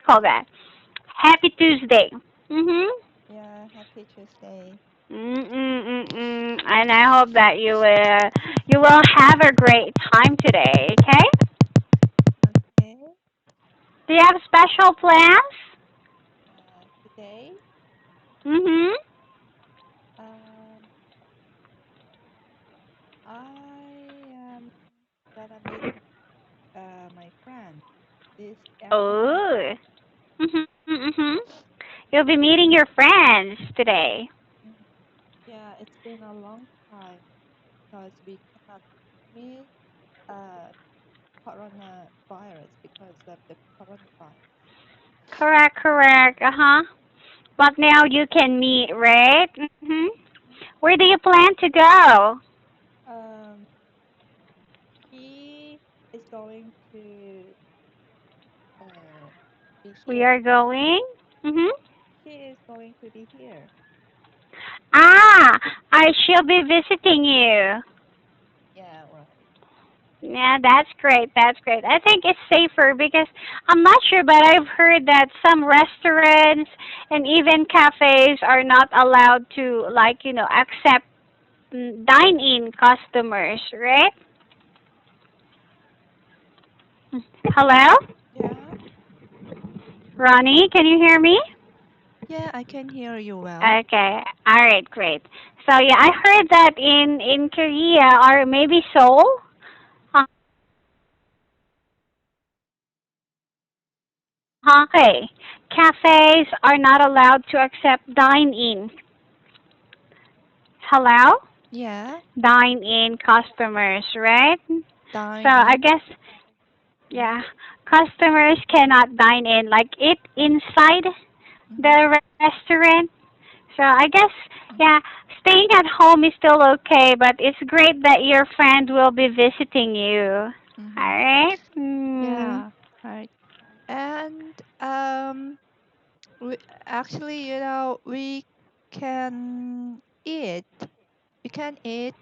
call that? Happy Tuesday. Mhm. Yeah, happy Tuesday. And I hope that you will have a great time today. Okay. Okay. Do you have special plans? Today, Mhm. um, I am gonna meet my friend this afternoon. Oh. Mhm. Mhm. You'll be meeting your friends today. Mhm. Yeah, it's been a long time because we cannot meet uh coronavirus because of the coronavirus. Correct. Correct. Uh huh. But now you can meet, right? Mhm. Where do you plan to go? Um, he is going to uh be We here. are going. Mhm. She is going to be here. Ah, I shall be visiting you. Yeah, right. Yeah, that's great. That's great. I think it's safer because I'm not sure, but I've heard that some restaurants and even cafes are not allowed to, like, accept dine-in customers, right? Hello? Yeah. Ronnie, can you hear me? Yeah, I can hear you well. Okay. All right, great. So yeah, I heard that in Korea or maybe Seoul, okay, cafes are not allowed to accept dine-in. Hello? Yeah, Dine-in customers, right? So dine I in. guess yeah, customers cannot dine in, like eat inside Mm-hmm. the restaurant. So I guess Mm-hmm. yeah, staying at home is still okay, but it's great that your friend will be visiting you. Mm-hmm. All right. Mm. Yeah, right. And we actually, we can eat. We can eat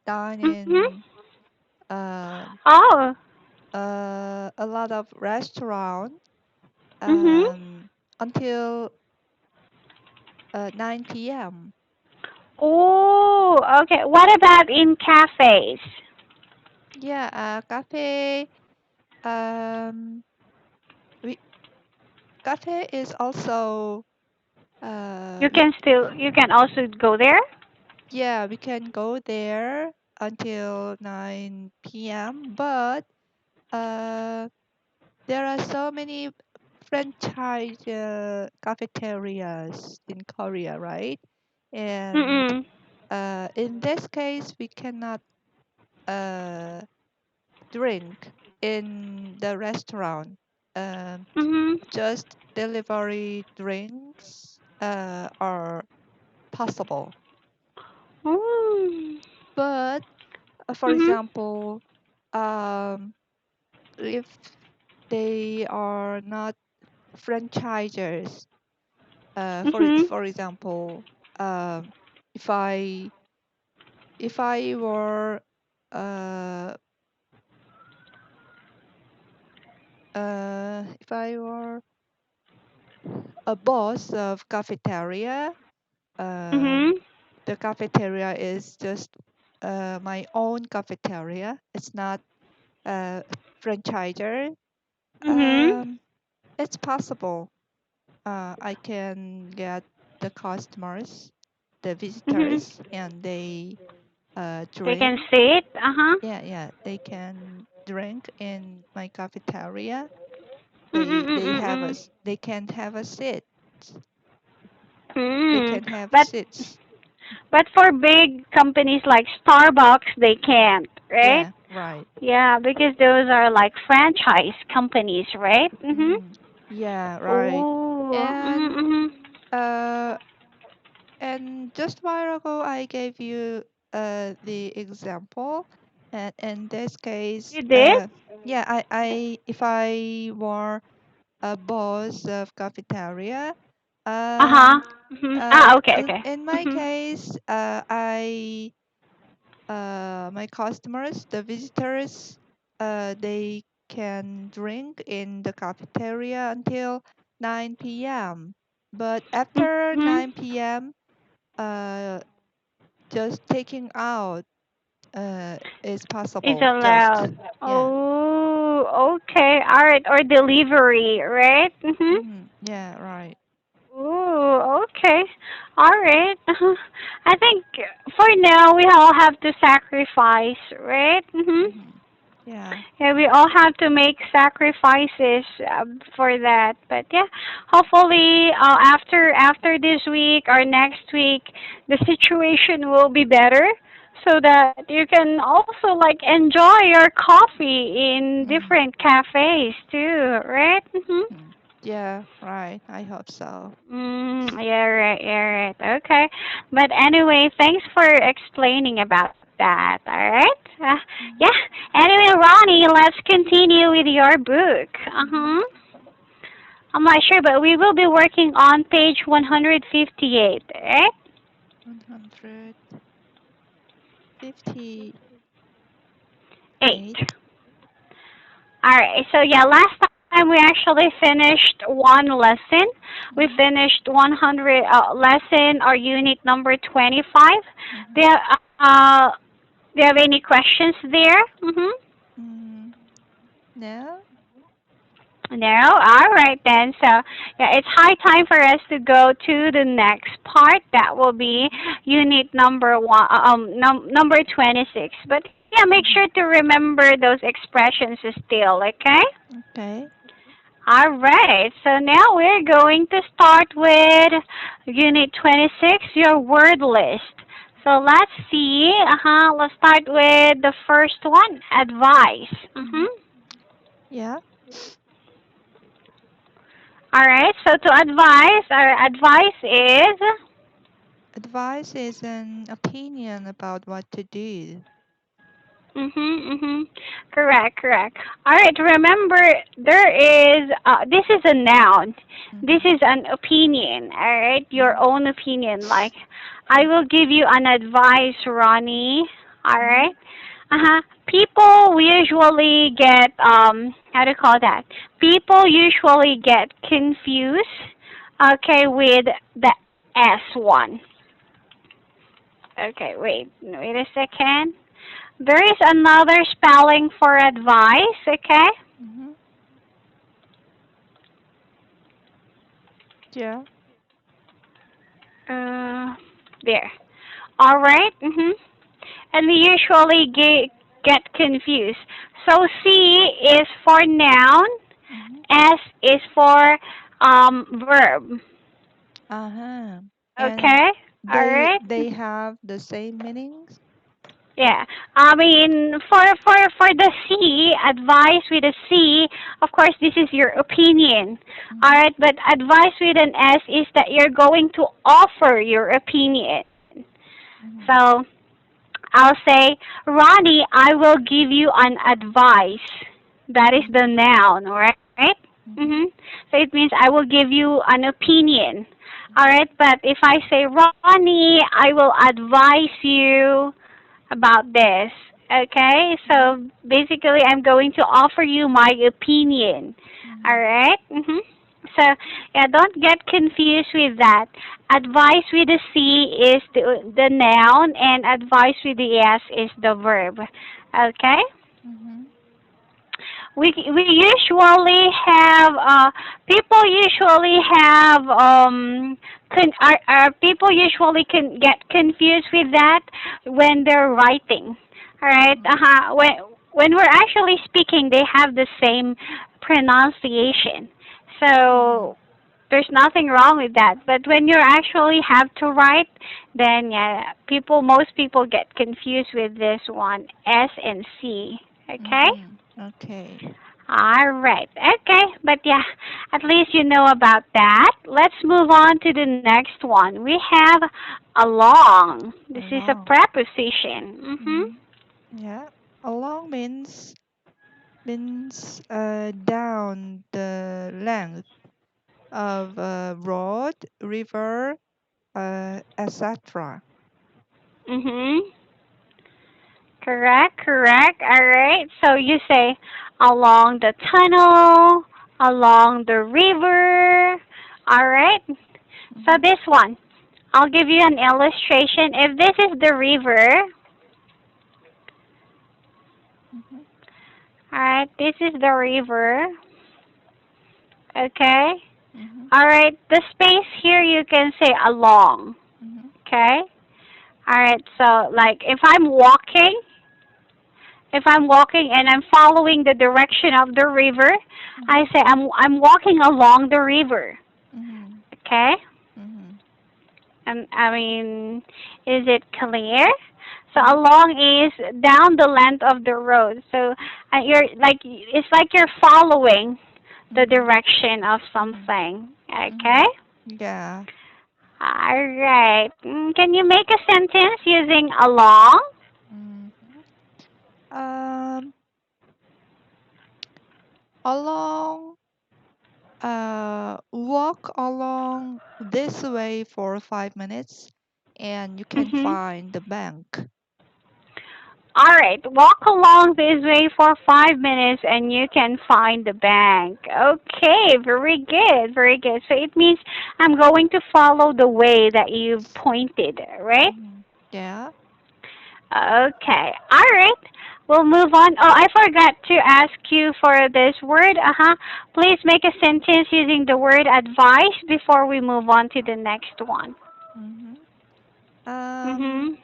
dine Mhm. in uh, Oh. a lot of restaurant Mhm. until 9 p.m. Oh. Okay. What about in cafes? Yeah, cafe. Um, we cafe is also You we can also go there. yeah, we can go there until 9 p.m. But uh, there are so many franchise cafeterias in Korea, right? And Mm. in this case, we cannot uh, drink in the restaurant. Um, Mhm. just delivery drinks are possible. Mm. But for Mhm. example, um, if they are not franchisers, Mhm. for example, um, if I were uh, if I were a boss of cafeteria, um, Mhm. the cafeteria is just my own cafeteria. It's not a franchiser. Mhm. Um, it's possible. I can get the customers, the Mhm. visitors, and they They can drink. see it. Uh huh. Yeah, yeah, they can drink in my cafeteria. Mm. They can have a seat. They Mm. can have But seats. for big companies like Starbucks, they can't, right? Yeah, right. Yeah, because those are like franchise companies, right? Mhm. Mm-hmm. Yeah, right. Oh. And Mhm. uh, and just a while ago, I gave you the example, and in this case, You did? yeah, if I were a boss of cafeteria, Uh huh. um, Mhm. Ah, okay, okay. in my Mhm. case, my customers, the visitors, they can drink in the cafeteria until 9 p.m. But after Mm-hmm. 9 p.m., uh, just taking out is Is possible. Just allowed. yeah. Oh, okay. All right. Or delivery, right? Mm-hmm. Yeah, right. Ooh, okay. All right. I think for now we all have to sacrifice, right? Mm-hmm. Yeah. Yeah, we all have to make sacrifices for that. But yeah, hopefully after this week or next week, the situation will be better, so that you can also like enjoy your coffee in Mm. different cafes too, right? Mhm. Yeah, right. I hope so. Yeah, right, yeah, right. Okay. But anyway, thanks for explaining about that. All right. Yeah. Anyway, Ronnie, let's continue with your book. Mm-hmm. I'm not sure, but we will be working on page 158, right? 158. 8. All right. So yeah, last time we actually finished one lesson. We Mm-hmm. finished 100 lesson or unit number 25. Do Mm-hmm. you, uh, do you have any questions there? Mm-hmm. Mm, no? No? All right then. So, yeah, it's high time for us to go to the next part. That will be Mm-hmm. unit number number 26. But yeah, make Mm-hmm. sure to remember those expressions still, okay? Okay. All right. So now we're going to start with unit 26, your word list. So let's see. Let's start with the first one, advice. Mm-hmm. Mhm. Yeah. All right. So to advise, our advice is Advice is an opinion about what to do. mhm. Correct, correct. All right, remember there is this is a noun. This Mm-hmm. is an opinion, all right? Your Mm-hmm. own opinion. Like I will give you an advice, Ronnie. All Mm-hmm. right? People usually get how do you call that? People usually get confused okay with the S one. Okay, wait a second. There is another spelling for advice, okay? Mm-hmm. Yeah. Uh, there. All right. Mhm. And we usually get confused. So C is for noun, Mm-hmm. S is for verb. Uh-huh. And Okay. All they right. they have the same meanings? Yeah. I mean, for the C, advice with a C, of course, this is your opinion. All Mm-hmm. right, but advice with an S is that you're going to offer your opinion. Mm-hmm. So I'll say, Ronnie, I will give you an advice. That is Mm-hmm. the noun, all right? Mm-hmm. Mhm. So it means I will give you an opinion. All Mm-hmm. right, but if I say, Ronnie, I will advise you about this. Okay, Mm-hmm. so basically, I'm going to offer you my opinion. All Mm-hmm. right. So yeah, don't get confused with that. Advice with the C is the noun, and advice with the S is the verb. Okay. Mm-hmm. We usually have people usually have people usually can get confused with that when they're writing. All right. Mm-hmm. When we're actually speaking, they have the same pronunciation. Mm-hmm. So there's nothing wrong with that. But when you actually have to write, then yeah, most people get confused with this one, S and C. Okay? Mm-hmm. Okay. All right. Okay. But yeah, at least you know about that. Let's move on to the next one. We have along. This is a Along. preposition. Mhm. Mm-hmm. Yeah. Along means down the length of a road, river, etc. Mhm. Correct, correct. All right. So you say along the tunnel, along the river. All right. So Mhm. this one, I'll give you an illustration. If this is the river, Mhm. all right, this is the river. Okay. Mhm. All right. The space here you can say along. Mhm. Okay. All right. So like if I'm walking and I'm following the direction of the river, I Mhm. say I'm walking along the river. Mhm. Okay? Mhm. And I mean, is it clear? So Mhm. along is down the length of the road. So you're like it's like you're following the Mhm. direction of Mhm. something. Okay? Mhm. Yeah. All right. Can you make a sentence using along? Mhm. Um, along, walk along this way for 5 minutes, and you can Mhm. find the bank. All right, walk along this way for 5 minutes and you can find the bank. Okay, very good, very good. So it means I'm going to follow the way that you pointed, right? Mhm. Yeah. Okay, all right. We'll move on. Oh, I forgot to ask you for this word. Please make a sentence using the word advice before we move on to the next one. Mhm. Um, Mhm.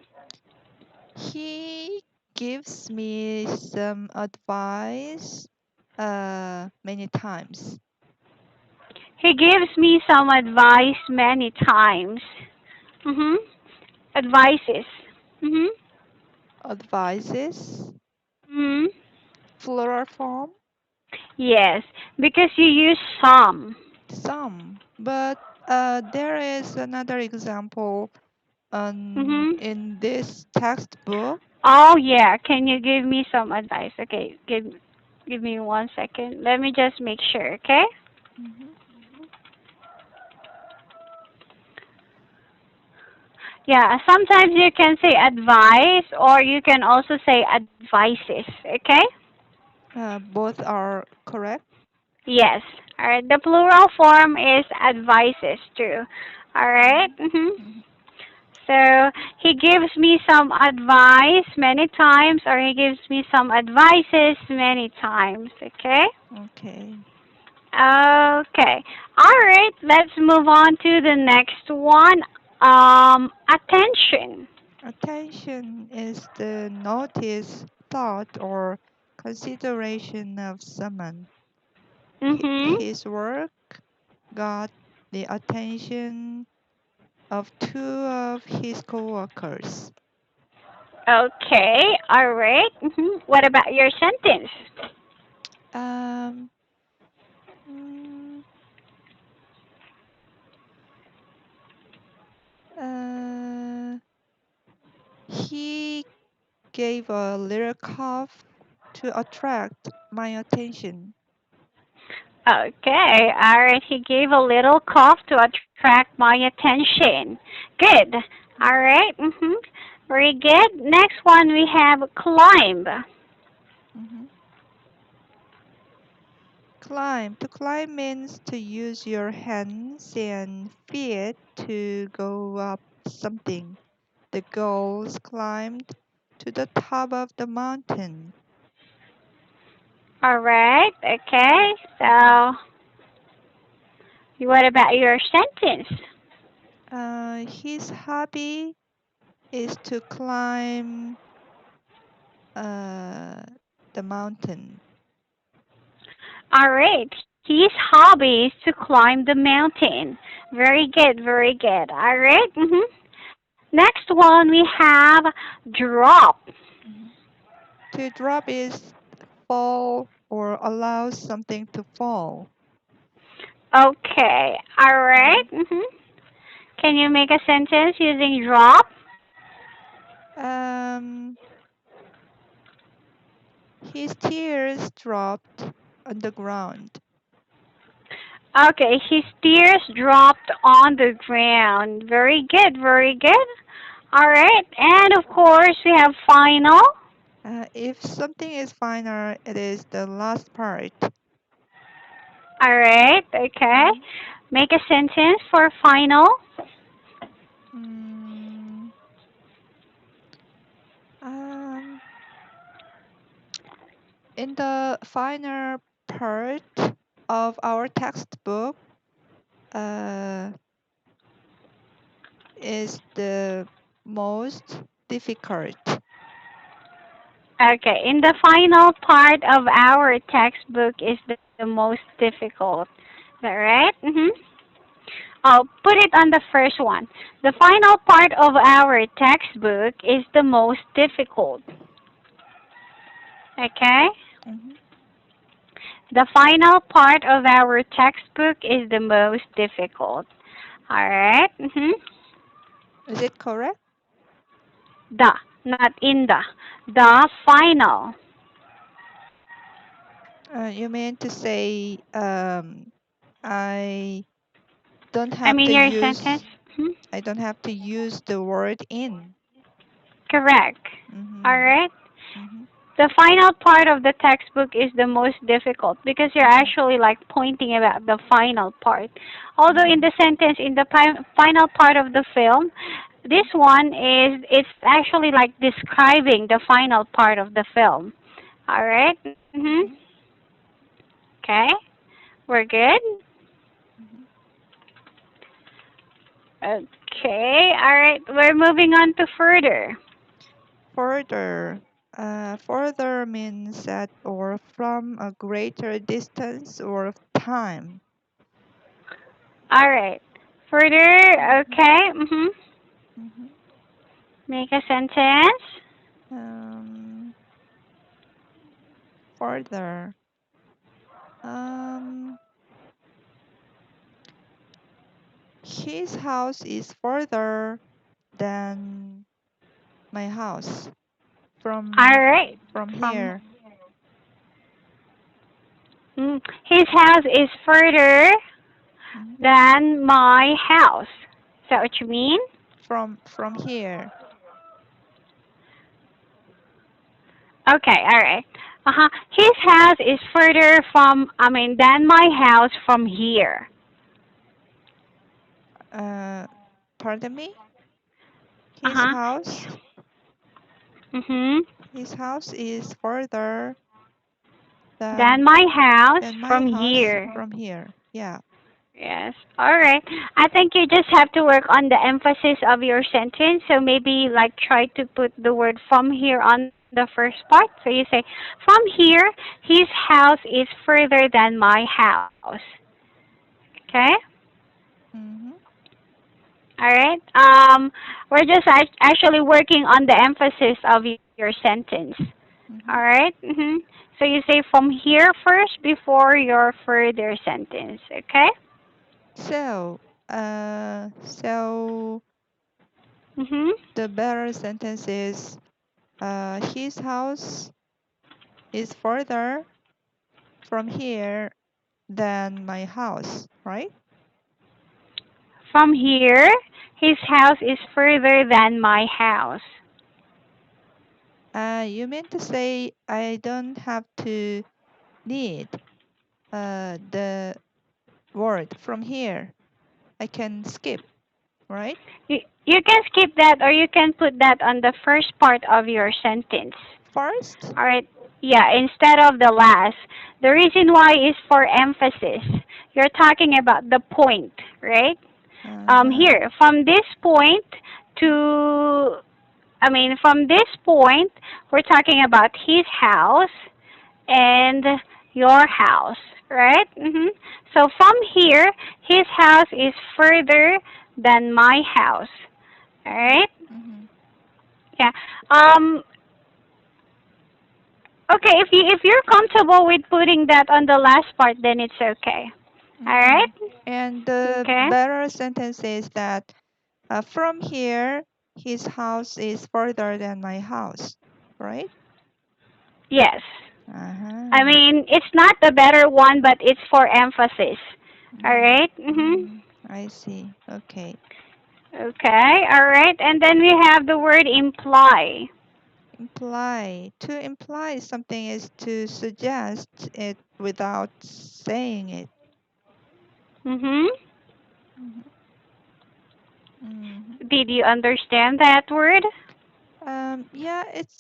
he gives me some advice many times. He gives me some advice many times. Mhm. Advices. Mhm. Advices, Mhm. plural form, Yes, because you use some. some. But there is another example Mhm. in this textbook. Oh yeah. Can you give me some advice? Okay. Give me 1 second. Let me just make sure. Okay. Mhm. Yeah. Sometimes you can say advice, or you can also say advices. Okay. Both are correct. Yes. All right. The plural form is advices too. All right. Mhm. Mhm. Mhm. So he gives me some advice many times, or he gives me some advices many times. Okay. Okay. Okay. All right. Let's move on to the next one. Attention. Attention is the notice, thought, or consideration of someone. Mhm. His work got the attention of two of his coworkers. Okay. All right. What about your sentence? Um, mm, uh, he gave a little cough to attract my attention. Okay. All right. He gave a little cough to attract my attention. Good. All right. Very good. Next one we have climb. Mhm. Climb. To climb means to use your hands and feet to go up something. The girls climbed to the top of the mountain. All right. Okay. So, what about your sentence? His hobby is to climb uh, the mountain. All right. His hobby is to climb the mountain. Very good. Very good. All right. Next one we have drop. Mhm. To drop is fall or allow something to fall. Okay. All right. Mhm. Can you make a sentence using drop? Um, his tears dropped on the ground. Okay. His tears dropped on the ground. Very good. Very good. All right. And of course we have final. If something is final, it is the last part. All right. Okay. Mhm. Make a sentence for final. Mm, um, in the final part of our textbook, uh, is the most difficult. Okay, in the final part of our textbook is the most difficult. Is that right? I'll put it on the first one. The final part of our textbook is the most difficult. Okay? Hmm. The final part of our textbook is the most difficult. Alright? Is it correct? The, not in the. The final. You mean to say I don't I have mean to your sentence? use I don't have to use the word in. Correct. Mm-hmm. Alright? Mm-hmm. The final part of the textbook is the most difficult because you're Mm-hmm. actually like pointing about the final part. Although in Mm-hmm. the sentence, in the final part of the film, this one is, it's actually like describing the final part of the film. Alright? Mm-hmm. Okay? We're good? Mm-hmm. Okay. Alright. We're moving on to further. Further. Further means at or from a greater distance or time. Alright. Further. Mm-hmm. Okay. Mm-hmm. Make a sentence. Um, Further. Um, his house is further than my house Alright. from From here. his house is further Mhm. than my house. Is that what you mean? From here. Okay, alright. His house is further than my house from here. Uh, Pardon me. Uh His huh. house. Mhm. His house is further than Than my house than my from house here. from here. Yeah. Yes. Alright. I think you just have to work on the emphasis of your sentence. So maybe like try to put the word from here on the first part. So you say, from here, his house is further than my house. Okay? Mhm. Alright. We're just actually working on the emphasis of your sentence. Mhm. Alright? So you say from here first before your further sentence. Okay? So, so Mhm. the better sentence is, his house is further from here than my house, right? From here, his house is further than my house. You mean to say I don't have to need the word from here. I can skip, right? You can skip that or you can put that on the first part of your sentence. First. Alright? Yeah, instead of the last. The reason why is for emphasis. You're talking about the point, right? Uh-huh. Here, from this point to, from this point, we're talking about his house and your house, right? So from here, his house is further than my house, all right? Mm-hmm. Yeah. Um. Okay. If you're comfortable with putting that on the last part, then it's okay. All Mm-hmm. right. And the Okay. better sentence is that from here, his house is further than my house, right? Yes. I Uh-huh. mean, it's not the better one, but it's for emphasis. All Mm-hmm. right. Mm-hmm. I see. Okay. Okay. All right. And then we have the word imply. Imply. To imply something is to suggest it without saying it. Mhm. Did you understand that word? Yeah, it's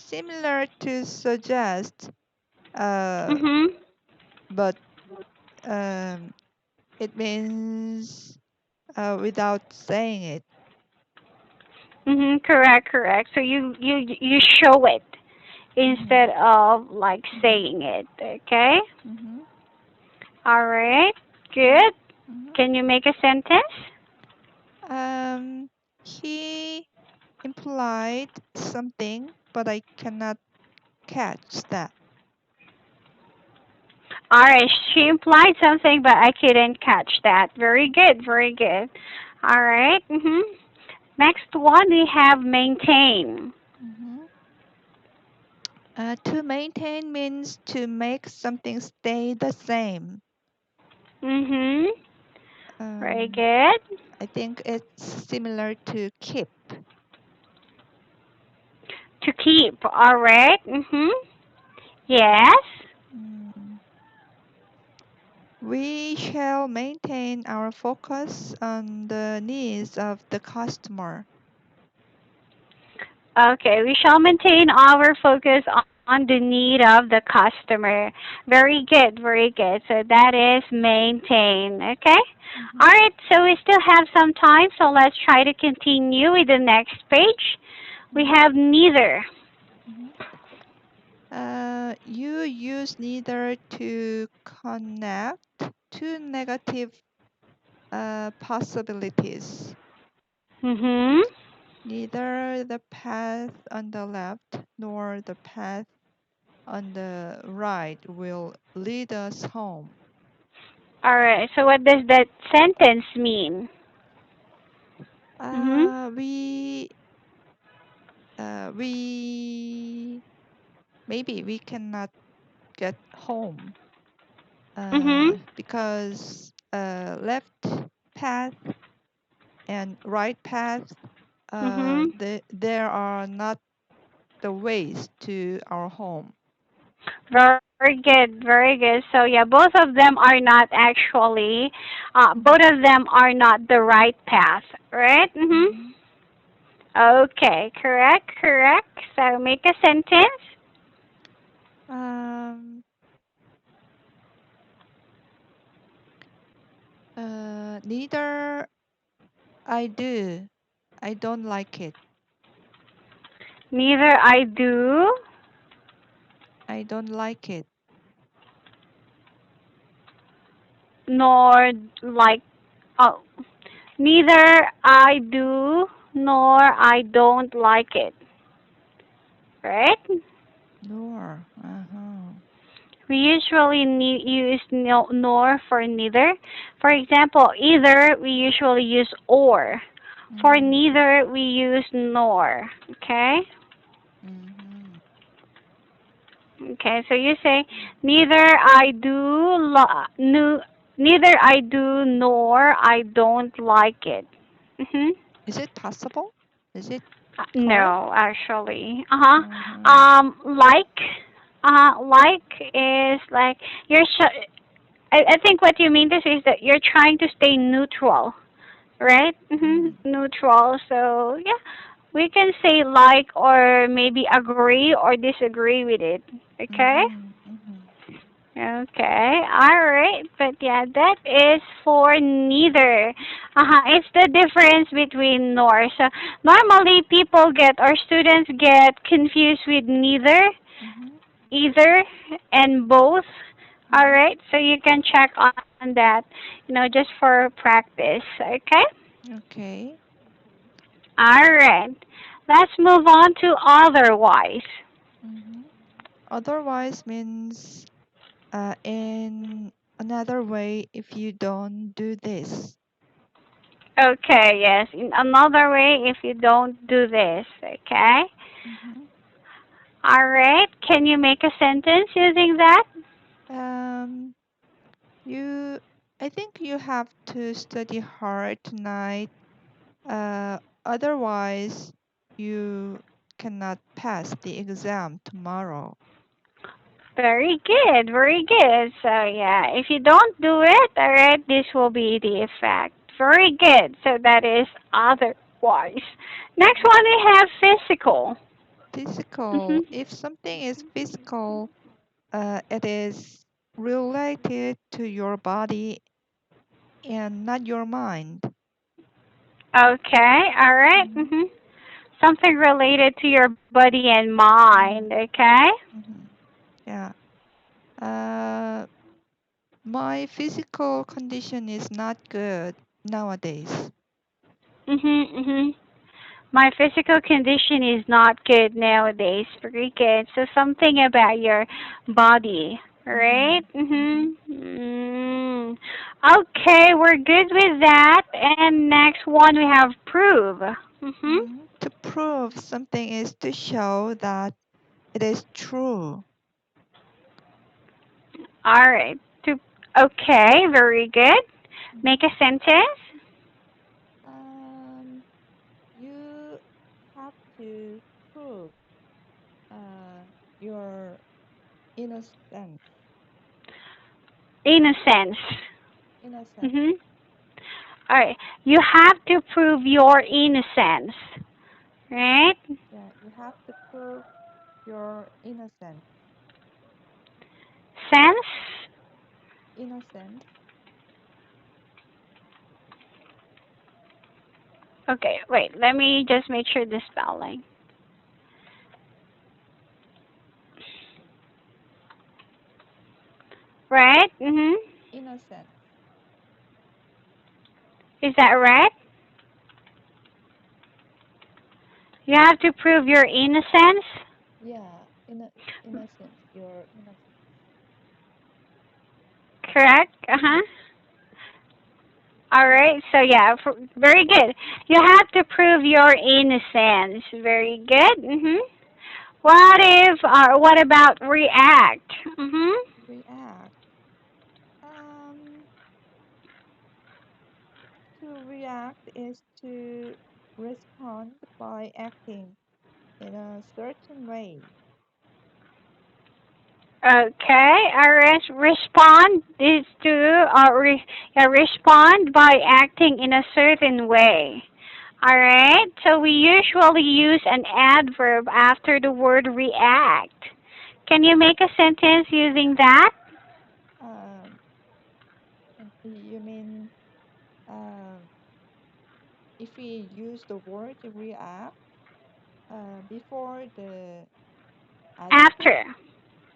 similar to suggest, uh, Mhm. but um, it means without saying it. Mhm. Correct. Correct. So you show it Mm-hmm. instead of like Mm-hmm. saying it. Okay. Mm-hmm. All right. Mm-hmm. Good. Mm-hmm. Can you make a sentence? He implied something, but I cannot catch that. All right. She implied something, but I couldn't catch that. Very good. Very good. All right. Mhm. Next one we have maintain. Mm-hmm. To maintain means to make something stay the same. Mhm. Very Um, good. I think it's similar to keep. To keep. All right. Mhm. Yes. Mm. We shall maintain our focus on the needs of the customer. Okay. We shall maintain our focus on the need of the customer. Very good. Very good. So that is maintain. Okay. All Mhm. right. So we still have some time. So let's try to continue with the next page. We Mhm. have neither. Mhm. You use neither to connect two negative possibilities. Mhm. Neither the path on the left nor the path on the right will lead us home. All right. So what does that sentence mean? Mhm. Uh, we we maybe we cannot get home Mhm. because left path and right path Mhm. there are not the ways to our home. Very good. Very good. So yeah, both of them are not actually. Both Mhm. of them are not the right path, right? Mhm. Mhm. Okay. Correct. Correct. So make a sentence. Um, neither I do. I don't like it. Neither I do I don't like it. nor like. Oh, neither I do nor I don't like it. Right? Nor. Uh-huh. We usually use no, nor for neither. For example, either we usually use or. For Mhm. neither we use nor. Okay? Mhm. Okay, so you say neither I do neither I do nor I don't like it. Mhm. Is it possible? Is it correct? No, actually. Uh-huh. Uh-huh. Like like is like you're I think what you mean this is that you're trying to stay neutral, right? Mhm. Neutral. So yeah, we can say like or maybe agree or disagree with it. Okay. Mhm. Mhm. Okay. All right. But yeah, that is for neither. It's the difference between nor. So normally people get or students get confused with neither, Mhm. either, and both. All Mhm. right. So you can check on that, just for practice. Okay. Okay. All right. Let's move on to otherwise. Mhm. Otherwise means in another way if you don't do this. Okay. Yes. In another way, if you don't do this. Okay. Mhm. All right. Can you make a sentence using that? Um, you, I think you have to study hard tonight. Uh, Otherwise, you cannot pass the exam tomorrow. Very good. Very good. So yeah, if you don't do it, all right, this will be the effect. Very good. So that is otherwise. wise. Next one we have physical. Physical. Mhm. If something is physical, it is related to your body and not your mind. Okay. All right. Mhm. Mhm. Something related to your body and mind. Mhm. Okay. Mhm. Yeah. Uh, my physical condition is not good nowadays. Mhm. Mhm. My physical condition is not good nowadays. Very good. So something about your body, right? Mhm. Mhm. Mhm. Mm. Okay, we're good with that. And next one we have prove. Mhm. To prove something is to show that it is true. All right. To okay, very good. Mhm. Make a sentence. Um, you have to prove uh, your innocence. Innocence. Innocence. Mhm. All right. You have to prove your innocence, right? Yeah, you have to prove your innocence. Sense. Innocence. Okay, wait. Let me just make sure the spelling. Right? Mhm. Innocence. Is that right? You have to prove your innocence. Yeah, innocence. Your innocence. Correct? Uh-huh. All right. So yeah, very good. You have to prove your innocence. Very good. Mhm. What about react? Mhm. React. Um, to react is to respond by acting in a certain way. Okay. All right. Respond is to respond by acting in a certain way. All right. So we usually use an adverb after the word react. Can you make a sentence using that? Um, and you mean if we use the word react before the adjective, After.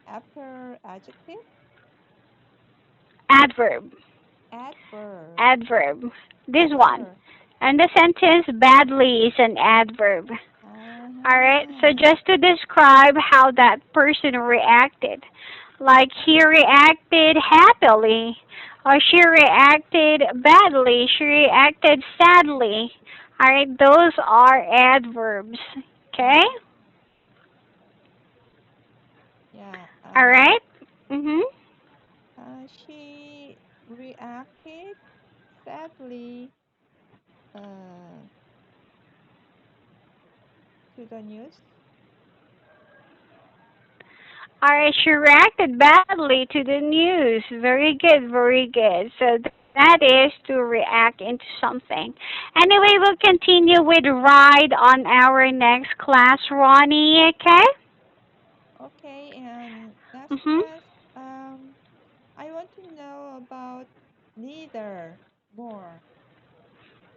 after adjective, Adverb. adverb, Adverb. This one. adverb. And the sentence badly is an adverb. Alright, so Uh-huh. just to describe how that person reacted. Like he reacted happily, or she reacted badly, she reacted sadly. Alright, those are adverbs. Okay? Uh-huh. Yeah. Alright? Mhm. She reacted sadly uh, to the news. Alright, she reacted badly to the news. Very good, very good. So that is to react into something. Anyway, we'll continue with ride on our next class, Ronnie, okay? Okay, and next Mhm. class, I want to know about neither more.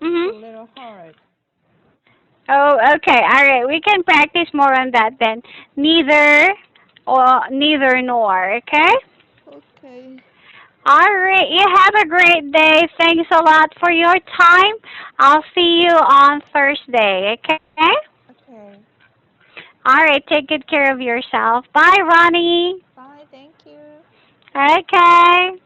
It's a Mhm. little hard. Oh, okay. Alright, we can practice more on that then. Neither or neither nor, okay? Okay. Alright, you have a great day. Thanks a lot for your time. I'll see you on Thursday, okay? Okay. Alright, take good care of yourself. Bye, Ronnie. Bye. Thank you. Okay.